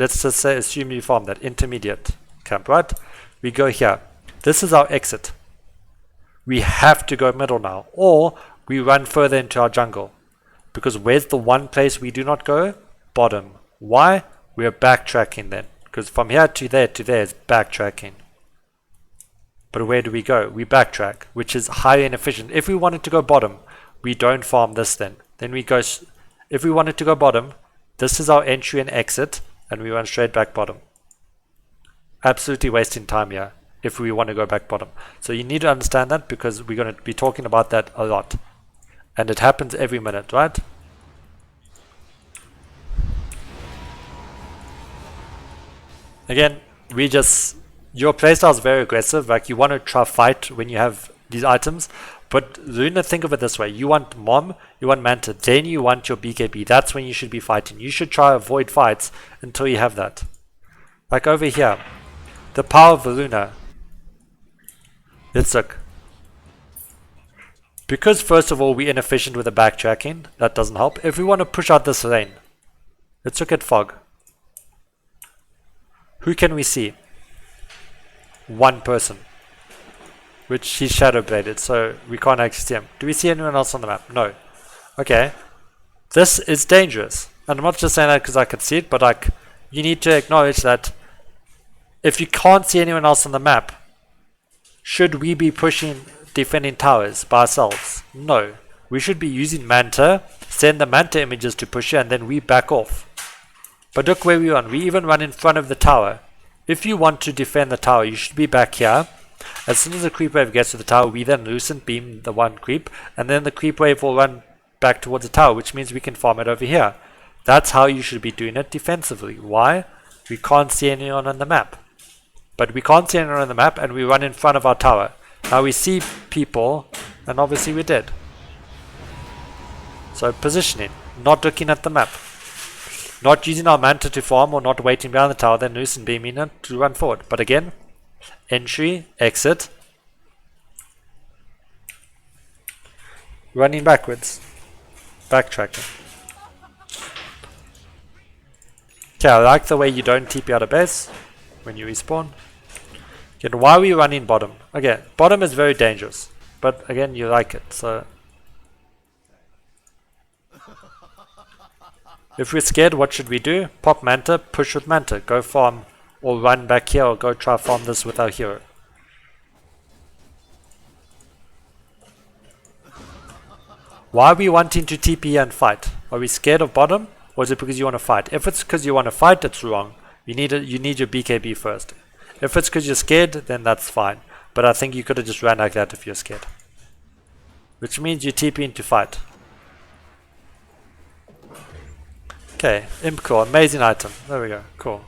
let's just say, assume you farm that intermediate camp, right? We go here. This is our exit. We have to go middle now, or we run further into our jungle. Because where's the one place we do not go? Bottom. Why? We're backtracking then. Because from here to there is backtracking. But where do we go? We backtrack, which is highly inefficient. If we wanted to go bottom, we don't farm this then. Then we go, if we wanted to go bottom, this is our entry and exit, and we run straight back bottom. Absolutely wasting time here if we want to go back bottom. So you need to understand that, because we're going to be talking about that a lot. And it happens every minute, right? Again, your playstyle is very aggressive. Like, you want to try fight when you have these items. But Luna, think of it this way. You want Mom, you want Manta, then you want your BKB. That's when you should be fighting. You should try avoid fights until you have that. Like over here, the power of Luna. Let's look. Because first of all, we're inefficient with the backtracking. That doesn't help. If we want to push out this lane, let's look at Fog. Who can we see? One person. Which he's shadow bladed, so we can't actually see him. Do we see anyone else on the map? No. Okay. This is dangerous. And I'm not just saying that because I can see it, but like, you need to acknowledge that if you can't see anyone else on the map, should we be pushing defending towers by ourselves? No. We should be using Manta, send the Manta images to push and then we back off. But look where we run. We even run in front of the tower. If you want to defend the tower, you should be back here. As soon as the creep wave gets to the tower, we then loosen beam the one creep, and then the creep wave will run back towards the tower, which means we can farm it over here. That's how you should be doing it defensively. Why? We can't see anyone on the map. But we can't see anyone on the map, and we run in front of our tower. Now we see people, and obviously we're dead. So positioning, not looking at the map. Not using our Manta to farm or not waiting behind the tower, then loosen beaming it to run forward. But again, entry, exit, running backwards, backtracking. Okay, I like the way you don't TP out of base when you respawn. Again, why are we running bottom? Again, bottom is very dangerous, but again, you like it, so. If we're scared, what should we do? Pop Manta, push with Manta, go farm, or run back here, or go try farm this with our hero. Why are we wanting to TP and fight? Are we scared of bottom, or is it because you want to fight? If it's because you want to fight, it's wrong. You need your BKB first. If it's because you're scared, then that's fine. But I think you could have just ran like that if you're scared. Which means you TP in to fight. Okay, Imp Core, amazing item. There we go, cool.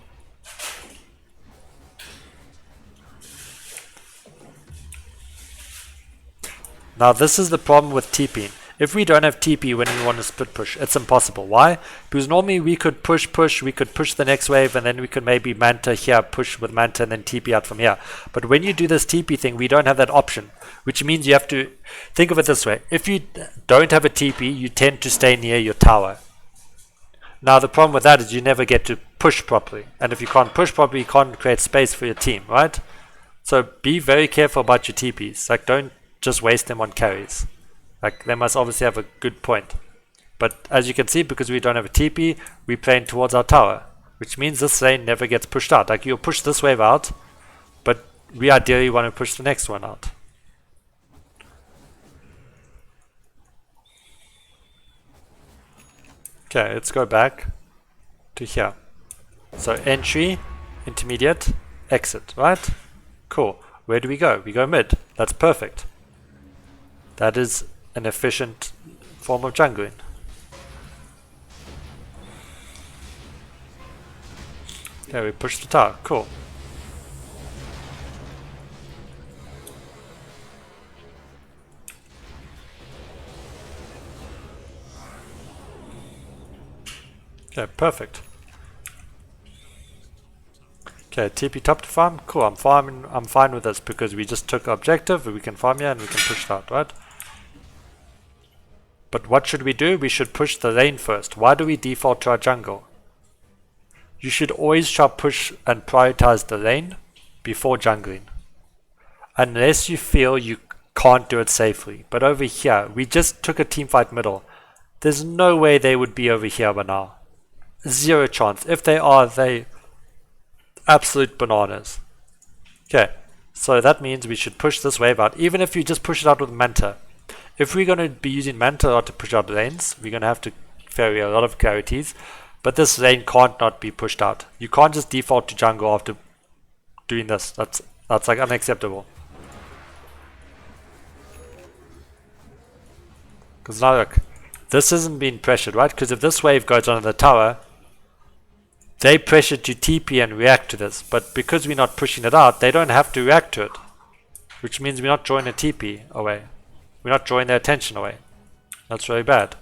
Now this is the problem with TPing. If we don't have TP when we want to split push, it's impossible. Why? Because normally we could push, we could push the next wave, and then we could maybe Manta here, push with Manta, and then TP out from here. But when you do this TP thing, we don't have that option, which means you have to think of it this way. If you don't have a TP, you tend to stay near your tower. Now the problem with that is you never get to push properly, and if you can't push properly, you can't create space for your team, right? So be very careful about your TPs. Like, don't just waste them on carries. Like, they must obviously have a good point. But as you can see, because we don't have a TP, we're playing towards our tower, which means this lane never gets pushed out. Like, you'll push this wave out, but we ideally want to push the next one out. Okay, let's go back to here. So entry, intermediate, exit, right? Cool. Where do we go? We go mid. That's perfect. That is an efficient form of jungling. Okay, we push the tower. Cool. Okay, perfect. Okay, TP top to farm. Cool, I'm fine with this because we just took objective, we can farm here and we can push that, right? But what should we do? We should push the lane first. Why do we default to our jungle? you should always try push and prioritize the lane before jungling. Unless you feel you can't do it safely. But over here, we just took a team fight middle. There's no way they would be over here by now. Zero chance. If they are, they absolute bananas. Okay, so that means we should push this wave out, even if you just push it out with Manta. If we're going to be using Manta a lot to push out lanes, we're going to have to carry a lot of clarities. But this lane can't not be pushed out. You can't just default to jungle after doing this. That's like unacceptable. Because now look, this isn't being pressured, right? Because if this wave goes on the tower, they pressure to TP and react to this. But because we're not pushing it out, they don't have to react to it. Which means we're not drawing a TP away. We're not drawing their attention away. That's really bad.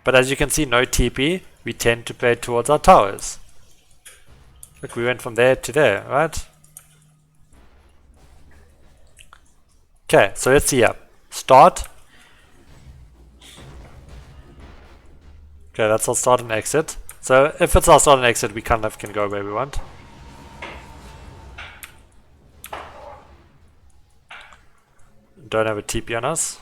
But as you can see, no TP, we tend to play towards our towers. Look, we went from there to there, right? Okay, so let's see here. Start. Okay, that's our start and exit. So if it's our start and exit, we kind of can go where we want. Don't have a TP on us.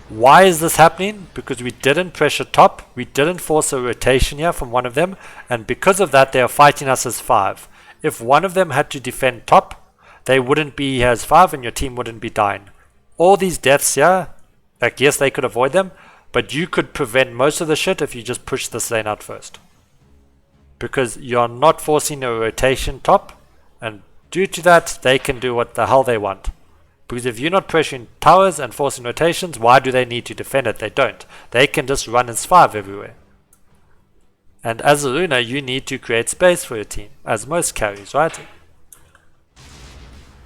Why is this happening? Because we didn't pressure top, we didn't force a rotation here from one of them, and because of that they are fighting us as 5. If one of them had to defend top, they wouldn't be here as 5 and your team wouldn't be dying. All these deaths here, like yes they could avoid them, but you could prevent most of the shit if you just push this lane out first. Because you're not forcing a rotation top, and due to that they can do what the hell they want. Because if you're not pressuring towers and forcing rotations, why do they need to defend it? They don't. They can just run as 5 everywhere. And as a Luna, you need to create space for your team, as most carries, right?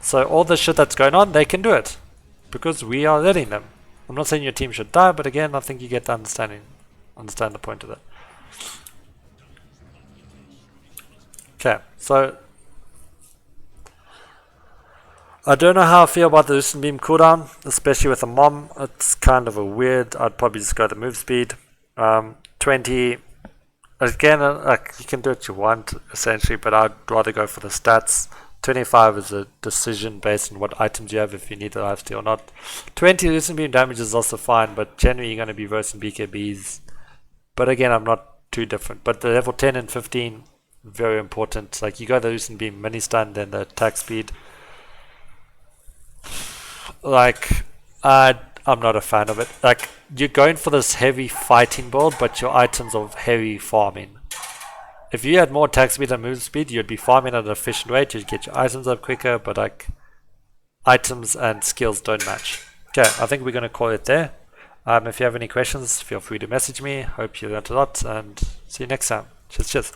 So all the shit that's going on, they can do it. Because we are letting them. I'm not saying your team should die, but again, I think you get the understand the point of it. Okay, so I don't know how I feel about the Lucent Beam cooldown, especially with a mom. It's kind of a weird. I'd probably just go the move speed. 20. Again, like you can do what you want essentially, but I'd rather go for the stats. 25 is a decision based on what items you have, if you need the lifesteal or not. 20 Lucent Beam damage is also fine, but generally you're going to be versing BKBs. But again, I'm not too different. But the level 10 and 15, very important. Like you go the Lucent Beam mini stun, then the attack speed. Like I'm not a fan of it. Like you're going for this heavy fighting build, but your items are heavy farming. If you had more attack speed and move speed, you'd be farming at an efficient rate, you'd get your items up quicker, but like items and skills don't match. Okay, I think we're going to call it there. If you have any questions, feel free to message me. Hope you learned a lot, and see you next time. Cheers.